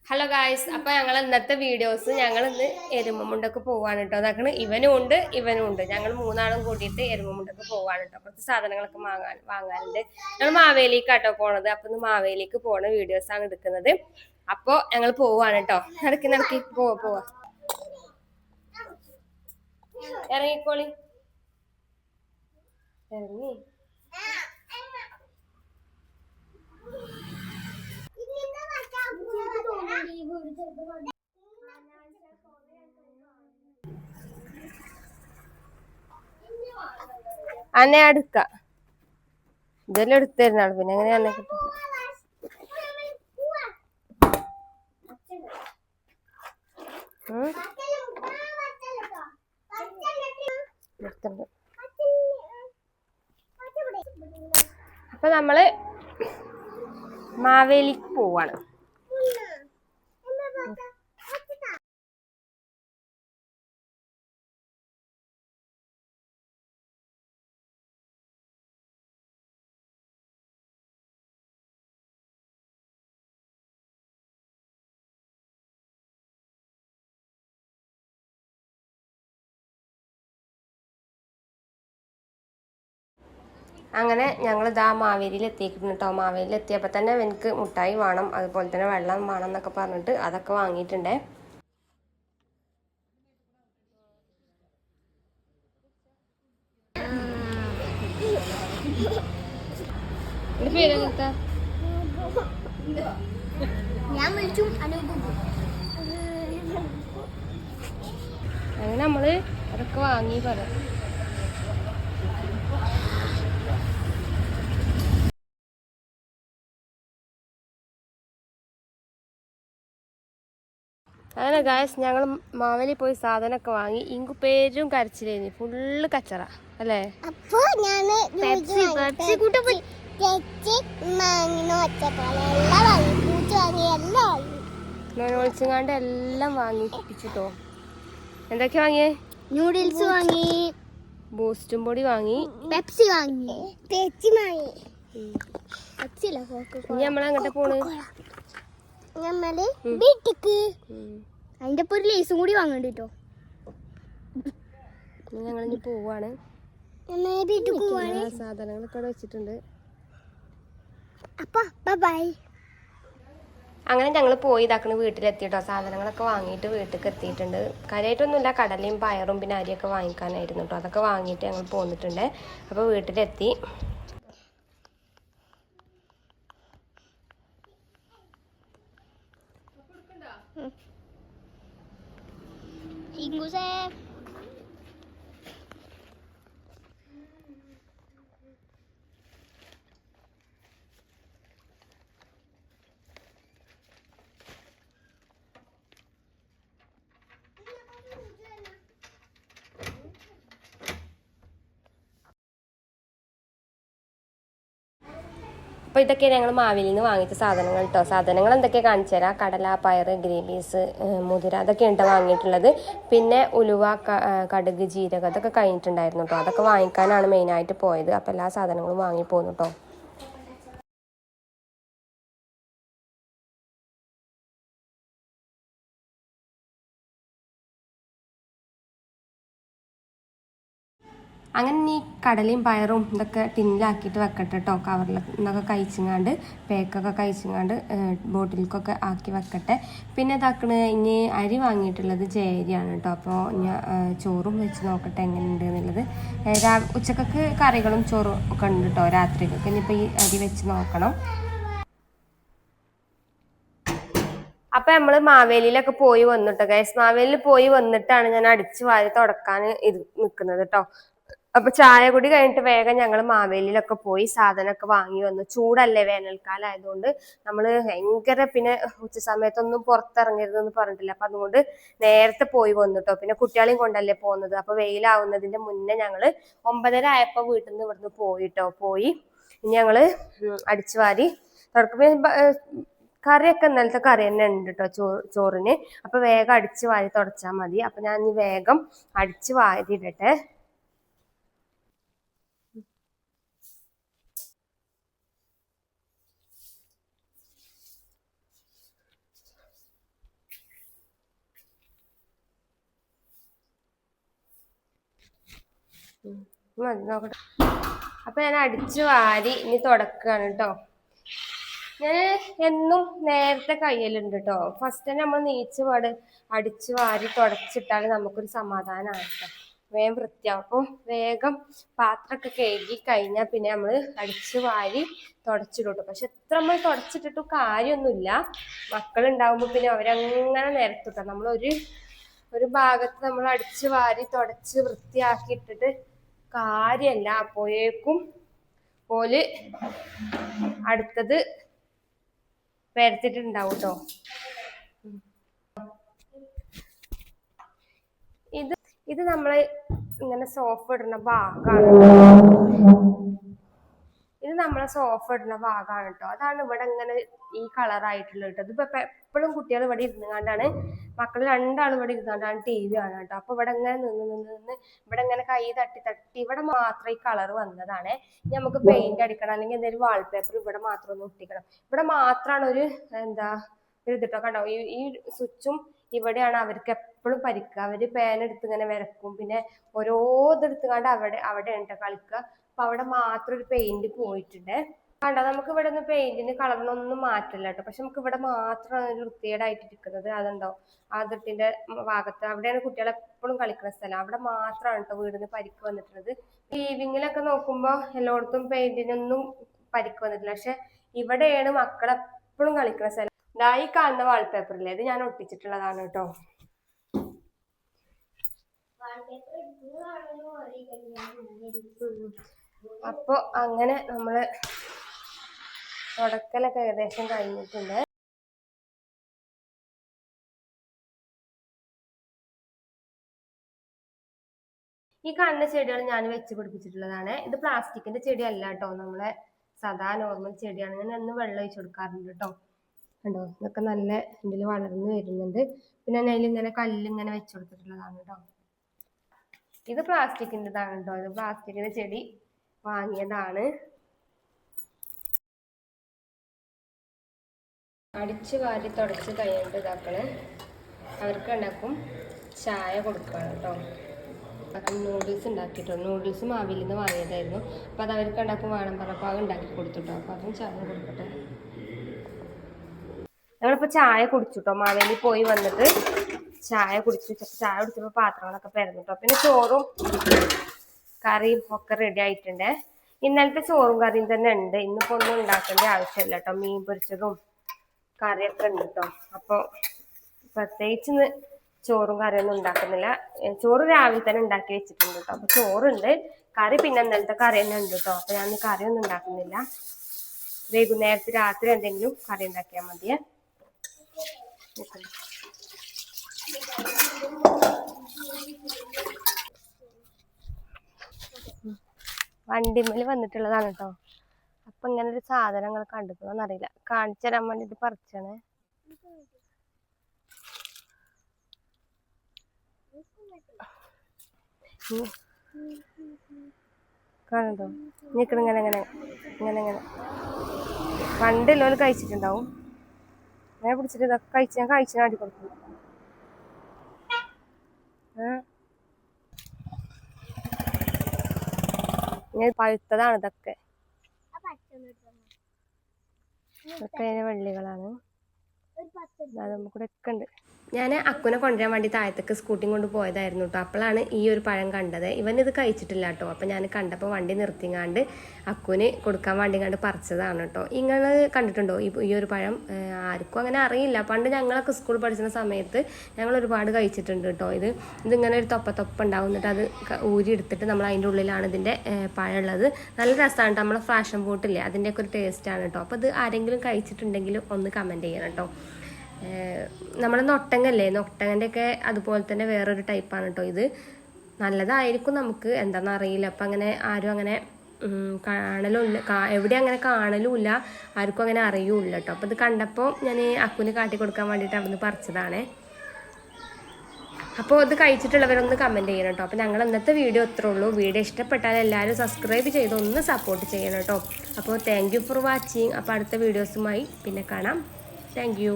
Hello guys, അപ്പൊ ഞങ്ങൾ ഇന്നത്തെ വീഡിയോസ് ഞങ്ങൾ ഇന്ന് എരുമമുണ്ടക്ക് പോവാണ് കേട്ടോ. അതാക്കണ് ഇവനും ഉണ്ട് ഞങ്ങൾ മൂന്നാളും കൂടിയിട്ട് എരുമമുണ്ടക്ക് പോവാണ് കേട്ടോ. കുറച്ച് സാധനങ്ങളൊക്കെ വാങ്ങാനുണ്ട്. ഞങ്ങൾ മാവേലിക്കാട്ടോ പോണത്. അപ്പൊ ഇന്ന് മാവേലിക്ക് പോണ വീഡിയോസ് ആണ് എടുക്കുന്നത്. അപ്പൊ ഞങ്ങൾ പോവാണ് കേട്ടോ. നടക്കി പോവാ ഇറങ്ങിക്കോളി, ഇറങ്ങി. അന്നെ അടുക്ക ഇതെല്ലാം എടുത്തിരുന്നാണ്, പിന്നെ എങ്ങനെയാ കിട്ടും. അപ്പൊ നമ്മള് മാവേലിക്ക് പോവാണ്. അങ്ങനെ ഞങ്ങൾ ഇതാ മാവേലിയിൽ എത്തിയിട്ടുണ്ട് കേട്ടോ. മാവേലിയിൽ എത്തിയപ്പോൾ തന്നെ എനിക്ക് മുട്ടായി വേണം, അതുപോലെ തന്നെ വെള്ളം വേണം എന്നൊക്കെ പറഞ്ഞിട്ട് അതൊക്കെ വാങ്ങിയിട്ടുണ്ടേ. അങ്ങനെ നമ്മള് അതൊക്കെ വാങ്ങി പറയാം. അങ്ങനെ ഗായ്സ്, ഞങ്ങൾ മാവേലി പോയി സാധനമൊക്കെ വാങ്ങി. ഇങ്കു പേരും കരച്ചിലേനി, ഫുള്ള് കച്ചറ അല്ലേ. നോനോളിച്ചുങ്ങാണ്ട് എല്ലാം വാങ്ങിപ്പിച്ചിട്ടോ. എന്തൊക്കെയാ വാങ്ങിയേ? നൂഡിൽസ് വാങ്ങി, ബൂസ്റ്റും പൊടി വാങ്ങി, പെപ്സി വാങ്ങി, ഇനി നമ്മളങ്ങോട്ട് പോണ്. നമ്മള് വീട്ടിക്ക് അതിന്റെ ഒരു ലേസും കൂടി വാങ്ങണ്ട കേട്ടോ. ഞങ്ങളിനി പോവാണ്. സാധനങ്ങളൊക്കെ അവിടെ വെച്ചിട്ടുണ്ട്. അപ്പൊ ബൈ. അങ്ങനെ ഞങ്ങൾ പോയി ഇതാക്കണ വീട്ടിലെത്തിയിട്ടോ. സാധനങ്ങളൊക്കെ വാങ്ങിയിട്ട് വീട്ടിലേക്ക് എത്തിയിട്ടുണ്ട്. കാര്യമായിട്ടൊന്നുമില്ല, കടലയും പയറും പിന്നെ അരിയൊക്കെ വാങ്ങിക്കാനായിരുന്നു കേട്ടോ. അതൊക്കെ വാങ്ങിയിട്ട് ഞങ്ങൾ പോന്നിട്ടുണ്ട്. അപ്പോൾ വീട്ടിലെത്തി. അപ്പോൾ ഇതൊക്കെ ഞങ്ങൾ മാവേലിയിൽ നിന്ന് വാങ്ങിച്ച സാധനങ്ങൾ കേട്ടോ. സാധനങ്ങൾ എന്തൊക്കെയാണ് കാണിച്ചു തരാം. കടല, പയർ, ഗ്രീൻ പീസ്, മുതിര, അതൊക്കെയാണ് വാങ്ങിയിട്ടുള്ളത്. പിന്നെ ഉലുവ, കടുക്, ജീരകം അതൊക്കെ കഴിഞ്ഞിട്ടുണ്ടായിരുന്നു കേട്ടോ. അതൊക്കെ വാങ്ങിക്കാനാണ് മെയിനായിട്ട് പോയത്. അപ്പോൾ എല്ലാ സാധനങ്ങളും വാങ്ങിപ്പോന്നു കേട്ടോ. അങ്ങനെ ഈ കടലയും പയറും ഇതൊക്കെ ടിന്നിലാക്കിയിട്ട് വെക്കട്ടെ കേട്ടോ. കവറിൽ നിന്നൊക്കെ കഴിച്ചിങ്ങാണ്ട് പേക്കൊക്കെ കഴിച്ചിങ്ങാണ്ട് ബോട്ടിലേക്കൊക്കെ ആക്കി വെക്കട്ടെ. പിന്നെ ഇതാക്കണ് ഇനി അരി വാങ്ങിയിട്ടുള്ളത് ജയരിയാണ് കേട്ടോ. അപ്പോൾ ഞാൻ ചോറും വെച്ച് നോക്കട്ടെ എങ്ങനെയുണ്ട് എന്നുള്ളത്. ഉച്ചക്കൊക്കെ കറികളും ചോറും ഒക്കെ ഉണ്ട് കേട്ടോ. രാത്രിക്കൊക്കെ ഇനിയിപ്പോൾ ഈ അരി വെച്ച് നോക്കണം. അപ്പം നമ്മൾ മാവേലിയിലൊക്കെ പോയി വന്നിട്ടോ ഗൈസ്. മാവേലിയിൽ പോയി വന്നിട്ടാണ് ഞാൻ അടിച്ച് വാരി തുടക്കാൻ നിൽക്കുന്നത് കേട്ടോ. അപ്പൊ ചായ കുടി കഴിഞ്ഞിട്ട് വേഗം ഞങ്ങൾ മാവേലിയിലൊക്കെ പോയി സാധനമൊക്കെ വാങ്ങി വന്നു. ചൂടല്ലേ, വേനൽക്കാലം ആയതുകൊണ്ട് നമ്മൾ ഭയങ്കര, പിന്നെ ഉച്ച സമയത്തൊന്നും പുറത്തിറങ്ങരുതെന്ന് പറഞ്ഞിട്ടില്ല. അപ്പൊ അതുകൊണ്ട് നേരത്തെ പോയി വന്നിട്ടോ. പിന്നെ കുട്ടികളെയും കൊണ്ടല്ലേ പോകുന്നത്. അപ്പൊ വെയിലാവുന്നതിന്റെ മുന്നേ ഞങ്ങൾ 9:30 ആയപ്പോ വീട്ടിൽ നിന്ന് ഇവിടുന്ന് പോയി ഇനി ഞങ്ങള് അടിച്ചു വാരി തുടക്കം. കറിയൊക്കെ ഇന്നലത്തെ കറി തന്നെ ഉണ്ട് കേട്ടോ ചോറിന്. അപ്പൊ വേഗം അടിച്ചു വാരി തുടച്ചാൽ മതി. അപ്പൊ ഞാൻ ഇനി വേഗം അടിച്ചു വാരിയിടട്ടെ. മതി നോക്കട്ടെ. അപ്പൊ ഞാൻ അടിച്ചു വാരി ഇനി തുടക്കുകയാണ് കേട്ടോ. ഞാൻ എന്നും നേരത്തെ കയ്യലുണ്ട് കേട്ടോ. ഫസ്റ്റ് തന്നെ നമ്മൾ നീച്ചുപാട് അടിച്ചു വാരി തുടച്ചിട്ടാൽ നമുക്കൊരു സമാധാനമാണ് കേട്ടോ. വേഗം വൃത്തിയാവും. അപ്പം വേഗം പാത്രമൊക്കെ കഴുകി കഴിഞ്ഞാൽ പിന്നെ നമ്മൾ അടിച്ചു വാരി തുടച്ചിടും. പക്ഷെ എത്ര നമ്മൾ തുടച്ചിട്ടിട്ടും കാര്യമൊന്നുമില്ല. മക്കളുണ്ടാവുമ്പോൾ പിന്നെ അവരങ്ങനെ നിരത്തിട്ടോ. ഒരു ഭാഗത്ത് നമ്മൾ അടിച്ചു വാരി തുടച്ച് വൃത്തിയാക്കി ഇട്ടിട്ട് കാര്യമല്ല. അപ്പോഴേക്കും ഓല് അടുത്തത് പരത്തിട്ടുണ്ടാവും കേട്ടോ. ഇത് നമ്മള് ഇങ്ങനെ സോഫ ഇടുന്ന ഭാഗമാണ്. ഇത് നമ്മളെ സോഫ ഇടുന്ന ഭാഗമാണ് കേട്ടോ. അതാണ് ഇവിടെ ഇങ്ങനെ ഈ കളറായിട്ടുള്ളത് കേട്ടോ. ഇതിപ്പോ എപ്പോഴും കുട്ടികൾ ഇവിടെ ഇരുന്നുകൊണ്ടാണ്, മക്കൾ രണ്ടാളും ഇവിടെ ഇരുന്നുകൊണ്ടാണ് TV കാണുക കേട്ടോ. അപ്പൊ ഇവിടെ ഇങ്ങനെ നിന്ന് ഇവിടെ ഇങ്ങനെ കൈ തട്ടി ഇവിടെ മാത്രം ഈ കളർ വന്നതാണ്. ഇനി നമുക്ക് പെയിന്റ് അടിക്കണം, അല്ലെങ്കിൽ എന്തെങ്കിലും വാൾപേപ്പർ ഇവിടെ മാത്രം ഒന്ന് ഒട്ടിക്കണം. ഇവിടെ മാത്രമാണ് ഒരു ഇതിട്ടോ കണ്ടോ. ഈ സ്വിച്ചും ഇവിടെയാണ് അവർക്ക് എപ്പോഴും പരിക്കുക. അവര് പേനെടുത്ത് ഇങ്ങനെ വരക്കും. പിന്നെ ഓരോ ഇതെടുത്തുകൊണ്ട് അവിടെ ഉണ്ട് കളിക്കുക. അപ്പൊ അവിടെ മാത്രം ഒരു പെയിന്റ് പോയിട്ടുണ്ട് കണ്ടോ. നമുക്ക് ഇവിടെ ഒന്ന് പെയിന്റിന് കളറിനൊന്നും മാറ്റില്ല കേട്ടോ. പക്ഷെ നമുക്ക് ഇവിടെ മാത്രമാണ് ഒരു വൃത്തികേടായിട്ട് ഇരിക്കുന്നത്. അതുണ്ടോ അതിട്ടിന്റെ ഭാഗത്ത് അവിടെയാണ് കുട്ടികൾ എപ്പോഴും കളിക്കുന്ന സ്ഥലം. അവിടെ മാത്രമാണ് കേട്ടോ വീടിന് പരിക്ക് വന്നിട്ടുള്ളത്. ലീവിങ്ങിലൊക്കെ നോക്കുമ്പോൾ എല്ലായിടത്തും പെയിന്റിനൊന്നും പരിക്ക് വന്നിട്ടില്ല. പക്ഷെ ഇവിടെയാണ് മക്കൾ എപ്പോഴും കളിക്കുന്ന സ്ഥലം. ഈ കാണുന്ന വാൾപേപ്പറില്ലേ, ഇത് ഞാൻ ഒട്ടിച്ചിട്ടുള്ളതാണ് കേട്ടോ. അപ്പൊ അങ്ങനെ നമ്മള് തുടക്കലൊക്കെ ഏകദേശം കഴിഞ്ഞിട്ടുണ്ട്. ഈ കാണുന്ന ചെടികൾ ഞാൻ വെച്ച് പിടിപ്പിച്ചിട്ടുള്ളതാണ്. ഇത് പ്ലാസ്റ്റിക്കിന്റെ ചെടി അല്ല കേട്ടോ, നമ്മളെ സാധാ നോർമൽ ചെടിയാണ്. ഞാൻ എന്നും വെള്ളം ഒഴിച്ചു കൊടുക്കാറുണ്ട് കേട്ടോ. കണ്ടോ ഇതൊക്കെ നല്ല ഇതിൽ വളർന്നു വരുന്നുണ്ട്. പിന്നെ അതിലിങ്ങനെ കല്ലിങ്ങനെ വെച്ചു കൊടുത്തിട്ടുള്ളതാണ് കേട്ടോ. ഇത് പ്ലാസ്റ്റിക്കിൻ്റെതാണ് കേട്ടോ. ഇത് പ്ലാസ്റ്റിക്കിന്റെ ചെടി വാങ്ങിയതാണ്. അടിച്ചു വാരി തുടച്ച് കഴിഞ്ഞിട്ട് ഇതാക്കള് അവർക്ക് ഉണ്ടാക്കും ചായ കൊടുക്കുകയാണ് കേട്ടോ. അപ്പം നൂഡിൽസ് ഉണ്ടാക്കിട്ടോ. നൂഡിൽസ് മാവിൽ നിന്ന് വാങ്ങിയതായിരുന്നു. അപ്പം അത് അവർക്ക് ഉണ്ടാക്കും വേണം പറഞ്ഞപ്പോൾ അത് ഉണ്ടാക്കി കൊടുത്തിട്ടോ. അപ്പം അതും ചായ കൊടുക്കട്ടെ. ഞങ്ങളിപ്പോൾ ചായ കുടിച്ചിട്ടോ. മാവേലി പോയി വന്നിട്ട് ചായ കുടിച്ചു. ചായ കുടിച്ചപ്പോൾ പാത്രങ്ങളൊക്കെ പരന്നിട്ടോ. പിന്നെ ചോറും കറിയും ഒക്കെ റെഡി ആയിട്ടുണ്ട്. ഇന്നലത്തെ ചോറും കറിയും തന്നെ ഉണ്ട്. ഇന്നിപ്പോൾ ഒന്നും ഉണ്ടാക്കേണ്ട ആവശ്യമില്ല കേട്ടോ. മീൻ പൊരിച്ചതും കറിയൊക്കെ ഉണ്ട് കേട്ടോ. അപ്പോൾ പ്രത്യേകിച്ച് ചോറും കറിയൊന്നും ഉണ്ടാക്കുന്നില്ല. ചോറ് രാവിലെ തന്നെ ഉണ്ടാക്കി വെച്ചിട്ടുണ്ട് കേട്ടോ. അപ്പോൾ ചോറുണ്ട്, കറി പിന്നെ ഇന്നലത്തെ കറി തന്നെ ഉണ്ട് കേട്ടോ. അപ്പോൾ ഞാൻ കറിയൊന്നും ഉണ്ടാക്കുന്നില്ല. വൈകുന്നേരത്ത് രാത്രി എന്തെങ്കിലും കറി ഉണ്ടാക്കിയാൽ മതിയേ. വണ്ടിമേൽ വന്നിട്ടുള്ളതാണ് കേട്ടോ. അപ്പൊ ഇങ്ങനെ ഒരു സാധനങ്ങൾ കണ്ടിട്ടുണ്ടോന്ന് അറിയില്ല. കാണിച്ചു തരാൻ വേണ്ടിട്ട് പറിച്ചാണ്. കാണുന്നുണ്ടോ നിക്കണ ഇങ്ങനെ പണ്ടുള്ളവർ കഴിച്ചിട്ടുണ്ടാവും. അങ്ങനെ പിടിച്ചിട്ട് ഇതൊക്കെ ഞാൻ കഴിച്ചു ആടി കൊടുക്കും. ഇങ്ങനെ പഴുത്തതാണ് ഇതൊക്കെ. ഇതൊക്കെ അതിന്റെ വള്ളികളാണ്. നമുക്കിവിടെ ഒക്കെ ഉണ്ട്. ഞാൻ അക്കുനെ കൊണ്ടുവരാൻ വേണ്ടി താഴത്തേക്ക് സ്കൂട്ടിയും കൊണ്ട് പോയതായിരുന്നു കേട്ടോ. അപ്പോഴാണ് ഈ ഒരു പഴം കണ്ടത്. ഇവൻ ഇത് കഴിച്ചിട്ടില്ല കേട്ടോ. അപ്പം ഞാൻ കണ്ടപ്പോൾ വണ്ടി നിർത്തിങ്ങാണ്ട് അക്കുന് കൊടുക്കാൻ വേണ്ടി കണ്ട് പറിച്ചതാണ് കേട്ടോ. നിങ്ങൾ കണ്ടിട്ടുണ്ടോ ഈ ഒരു പഴം? ആർക്കും അങ്ങനെ അറിയില്ല. പണ്ട് ഞങ്ങളൊക്കെ സ്കൂൾ പഠിക്കുന്ന സമയത്ത് ഞങ്ങൾ ഒരുപാട് കഴിച്ചിട്ടുണ്ട് കേട്ടോ. ഇതിങ്ങനെ ഒരു തൊപ്പ ഉണ്ടാവും. എന്നിട്ട് അത് ഊരി എടുത്തിട്ട് നമ്മൾ അതിൻ്റെ ഉള്ളിലാണ് ഇതിൻ്റെ പഴം ഉള്ളത്. നല്ല രസമാണ്. നമ്മളെ ഫാഷൻ ഫ്രൂട്ടില്ലേ, അതിൻ്റെയൊക്കെ ഒരു ടേസ്റ്റാണ് കേട്ടോ. അപ്പോൾ ഇത് ആരെങ്കിലും കഴിച്ചിട്ടുണ്ടെങ്കിൽ ഒന്ന് കമൻറ്റ് ചെയ്യണം കേട്ടോ. നമ്മുടെ നൊട്ടങ്ങല്ലേ, നൊട്ടങ്ങൻ്റെ ഒക്കെ അതുപോലെ തന്നെ വേറൊരു ടൈപ്പാണ് കേട്ടോ. ഇത് നല്ലതായിരിക്കും, നമുക്ക് എന്താണെന്ന് അറിയില്ല. അപ്പം അങ്ങനെ ആരും അങ്ങനെ എവിടെ അങ്ങനെ കാണലുമില്ല, ആർക്കും അങ്ങനെ അറിയൂല്ല കേട്ടോ. അപ്പോൾ ഇത് കണ്ടപ്പോൾ ഞാൻ അക്കുന് കാട്ടി കൊടുക്കാൻ വേണ്ടിയിട്ട് അവിടെ നിന്ന് പറിച്ചതാണേ. അപ്പോൾ ഇത് കഴിച്ചിട്ടുള്ളവരൊന്ന് കമൻറ്റ് ചെയ്യണം കേട്ടോ. അപ്പോൾ ഞങ്ങൾ ഇന്നത്തെ വീഡിയോ ഇത്രേ ഉള്ളൂ. വീഡിയോ ഇഷ്ടപ്പെട്ടാൽ എല്ലാവരും സബ്സ്ക്രൈബ് ചെയ്ത് ഒന്ന് സപ്പോർട്ട് ചെയ്യണം കേട്ടോ. അപ്പോൾ താങ്ക് യു ഫോർ വാച്ചിങ്. അപ്പോൾ അടുത്ത വീഡിയോസുമായി പിന്നെ കാണാം. Thank you.